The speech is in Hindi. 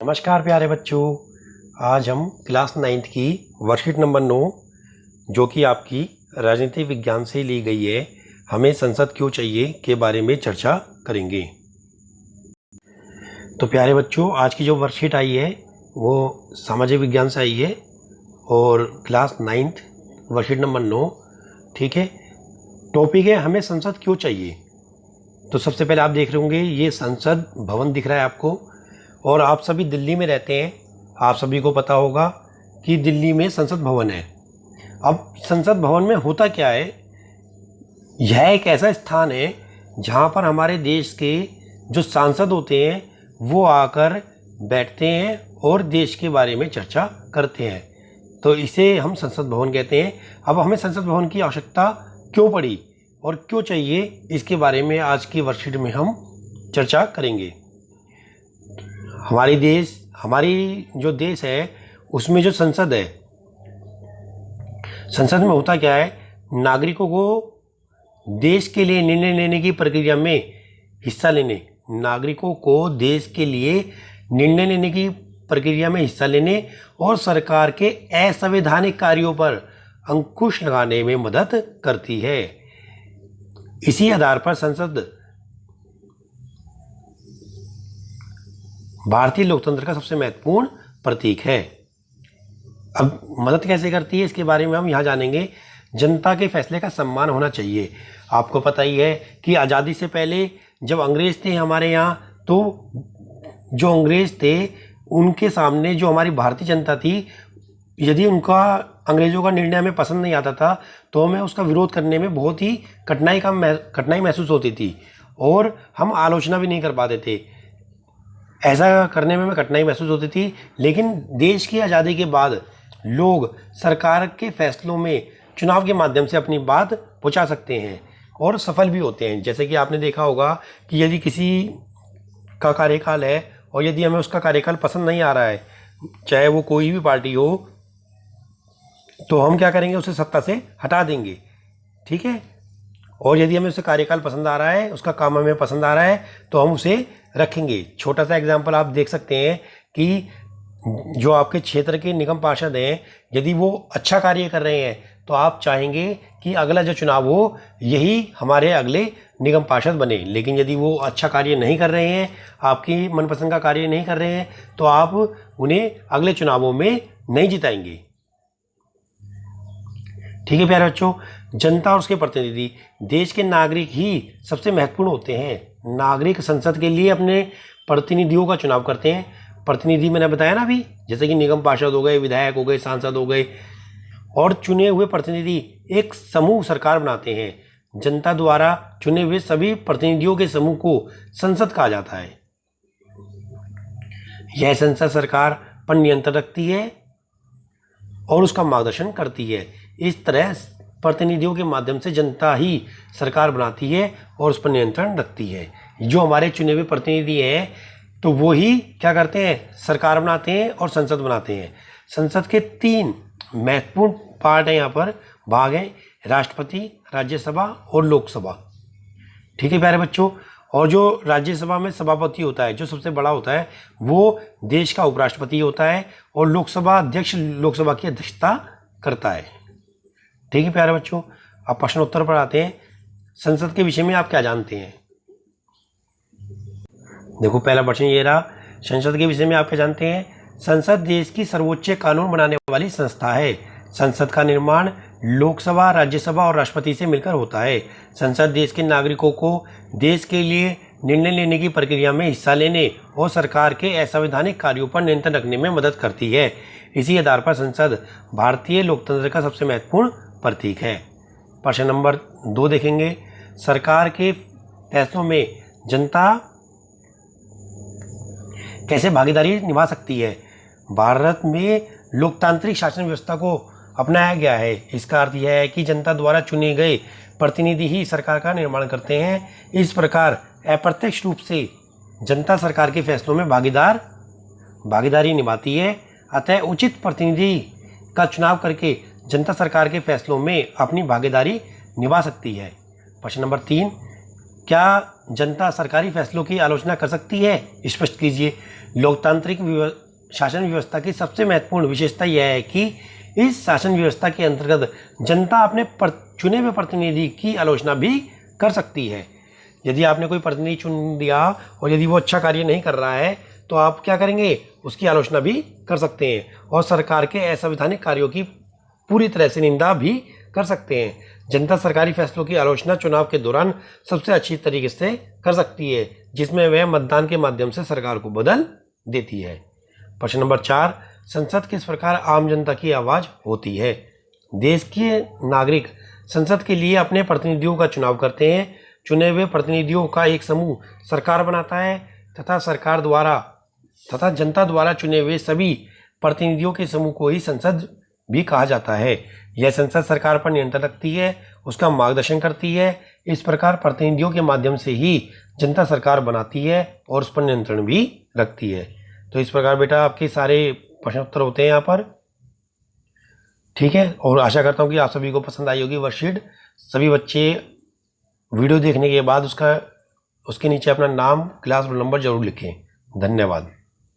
नमस्कार प्यारे बच्चों। आज हम क्लास 9th की वर्कशीट नंबर 9 जो कि आपकी राजनीति विज्ञान से ली गई है, हमें संसद क्यों चाहिए के बारे में चर्चा करेंगे। तो प्यारे बच्चों, आज की जो वर्कशीट आई है वो सामाजिक विज्ञान से आई है और क्लास 9th वर्कशीट नंबर 9, ठीक है। टॉपिक है हमें संसद क्यों चाहिए। तो सबसे पहले आप देख रहे होंगे ये संसद भवन दिख रहा है आपको, और आप सभी दिल्ली में रहते हैं। आप सभी को पता होगा कि दिल्ली में संसद भवन है। अब संसद भवन में होता क्या है, यह एक ऐसा स्थान है जहां पर हमारे देश के जो सांसद होते हैं वो आकर बैठते हैं और देश के बारे में चर्चा करते हैं। तो इसे हम संसद भवन कहते हैं। अब हमें संसद भवन की आवश्यकता क्यों पड़ी और क्यों चाहिए, इसके बारे में आज की वर्कशीट में हम चर्चा करेंगे। हमारी जो देश है उसमें जो संसद है, संसद में होता क्या है, नागरिकों को देश के लिए निर्णय लेने की प्रक्रिया में हिस्सा लेने, नागरिकों को देश के लिए निर्णय लेने की प्रक्रिया में हिस्सा लेने और सरकार के असंवैधानिक कार्यों पर अंकुश लगाने में मदद करती है। इसी आधार पर संसद भारतीय लोकतंत्र का सबसे महत्वपूर्ण प्रतीक है। अब मदद कैसे करती है इसके बारे में हम यहाँ जानेंगे। जनता के फैसले का सम्मान होना चाहिए। आपको पता ही है कि आज़ादी से पहले जब अंग्रेज थे हमारे यहाँ, तो जो अंग्रेज थे उनके सामने जो हमारी भारतीय जनता थी, यदि उनका अंग्रेज़ों का निर्णय हमें पसंद नहीं आता था तो हमें उसका विरोध करने में बहुत ही कठिनाई महसूस होती थी और हम आलोचना भी नहीं कर पाते थे। ऐसा करने में हमें कठिनाई महसूस होती थी। लेकिन देश की आज़ादी के बाद लोग सरकार के फैसलों में चुनाव के माध्यम से अपनी बात पहुंचा सकते हैं और सफल भी होते हैं। जैसे कि आपने देखा होगा कि यदि किसी का कार्यकाल है और यदि हमें उसका कार्यकाल पसंद नहीं आ रहा है, चाहे वो कोई भी पार्टी हो, तो हम क्या करेंगे, उसे सत्ता से हटा देंगे, ठीक है। और यदि हमें उसका कार्यकाल पसंद आ रहा है, उसका काम हमें पसंद आ रहा है, तो हम उसे रखेंगे। छोटा सा एग्जांपल आप देख सकते हैं कि जो आपके क्षेत्र के निगम पार्षद हैं, यदि वो अच्छा कार्य कर रहे हैं तो आप चाहेंगे कि अगला जो चुनाव हो यही हमारे अगले निगम पार्षद बने। लेकिन यदि वो अच्छा कार्य नहीं कर रहे हैं, आपकी मनपसंद का कार्य नहीं कर रहे हैं, तो आप उन्हें अगले चुनावों में नहीं जिताएंगे, ठीक है प्यारे बच्चों। जनता और उसके प्रतिनिधि, देश के नागरिक ही सबसे महत्वपूर्ण होते हैं। नागरिक संसद के लिए अपने प्रतिनिधियों का चुनाव करते हैं। प्रतिनिधि मैंने बताया ना अभी, जैसे कि निगम पार्षद हो गए, विधायक हो गए, सांसद हो गए, और चुने हुए प्रतिनिधि एक समूह सरकार बनाते हैं। जनता द्वारा चुने हुए सभी प्रतिनिधियों के समूह को संसद कहा जाता है। यह संसद सरकार पर नियंत्रण रखती है और उसका मार्गदर्शन करती है। इस तरह प्रतिनिधियों के माध्यम से जनता ही सरकार बनाती है और उस पर नियंत्रण रखती है। जो हमारे चुने हुए प्रतिनिधि हैं तो वो ही क्या करते हैं, सरकार बनाते हैं और संसद बनाते हैं। संसद के 3 महत्वपूर्ण पार्ट हैं, यहाँ पर भाग हैं, राष्ट्रपति, राज्यसभा और लोकसभा, ठीक है प्यारे बच्चों। और जो राज्यसभा में सभापति होता है, जो सबसे बड़ा होता है, वो देश का उपराष्ट्रपति होता है और लोकसभा अध्यक्ष लोकसभा की अध्यक्षता करता है, ठीक है प्यारे बच्चों। अब प्रश्न उत्तर पर आते हैं। संसद के विषय में आप क्या जानते हैं। देखो पहला प्रश्न ये रहा, संसद के विषय में आप क्या जानते हैं। संसद देश की सर्वोच्च कानून बनाने वाली संस्था है। संसद का निर्माण लोकसभा, राज्यसभा और राष्ट्रपति से मिलकर होता है। संसद देश के नागरिकों को देश के लिए निर्णय लेने की प्रक्रिया में हिस्सा लेने और सरकार के असंवैधानिक कार्यों पर नियंत्रण रखने में मदद करती है। इसी आधार पर संसद भारतीय लोकतंत्र का सबसे महत्वपूर्ण प्रतीक है। प्रश्न नंबर 2 देखेंगे, सरकार के फैसलों में जनता कैसे भागीदारी निभा सकती है। भारत में लोकतांत्रिक शासन व्यवस्था को अपनाया गया है। इसका अर्थ यह है कि जनता द्वारा चुने गए प्रतिनिधि ही सरकार का निर्माण करते हैं। इस प्रकार अप्रत्यक्ष रूप से जनता सरकार के फैसलों में भागीदारी निभाती है। अतः उचित प्रतिनिधि का चुनाव करके जनता सरकार के फैसलों में अपनी भागीदारी निभा सकती है। प्रश्न नंबर 3, क्या जनता सरकारी फैसलों की आलोचना कर सकती है? स्पष्ट कीजिए। लोकतांत्रिक शासन व्यवस्था की सबसे महत्वपूर्ण विशेषता यह है कि इस शासन व्यवस्था के अंतर्गत जनता अपने चुने हुए प्रतिनिधि की आलोचना भी कर सकती है। यदि आपने कोई प्रतिनिधि चुन दिया और यदि वो अच्छा कार्य नहीं कर रहा है तो आप क्या करेंगे? उसकी आलोचना भी कर सकते हैं और सरकार के असंवैधानिक कार्यों की पूरी तरह से निंदा भी कर सकते हैं। जनता सरकारी फैसलों की आलोचना चुनाव के दौरान सबसे अच्छी तरीके से कर सकती है, जिसमें वह मतदान के माध्यम से सरकार को बदल देती है। प्रश्न नंबर 4, संसद किस प्रकार आम जनता की आवाज़ होती है? देश के नागरिक संसद के लिए अपने प्रतिनिधियों का चुनाव करते हैं। चुने हुए प्रतिनिधियों का एक समूह सरकार बनाता है तथा जनता द्वारा चुने हुए सभी प्रतिनिधियों के समूह को ही संसद भी कहा जाता है। यह संसद सरकार पर नियंत्रण रखती है, उसका मार्गदर्शन करती है। इस प्रकार प्रतिनिधियों के माध्यम से ही जनता सरकार बनाती है और उस पर नियंत्रण भी रखती है। तो इस प्रकार बेटा आपके सारे प्रश्न उत्तर होते हैं यहाँ पर। ठीक है, और आशा करता हूँ कि आप सभी को पसंद आई होगी वर्कशीट। सभी बच्चे वीडियो देखने के बाद उसके नीचे अपना नाम, क्लास, रोल नंबर जरूर लिखें। धन्यवाद।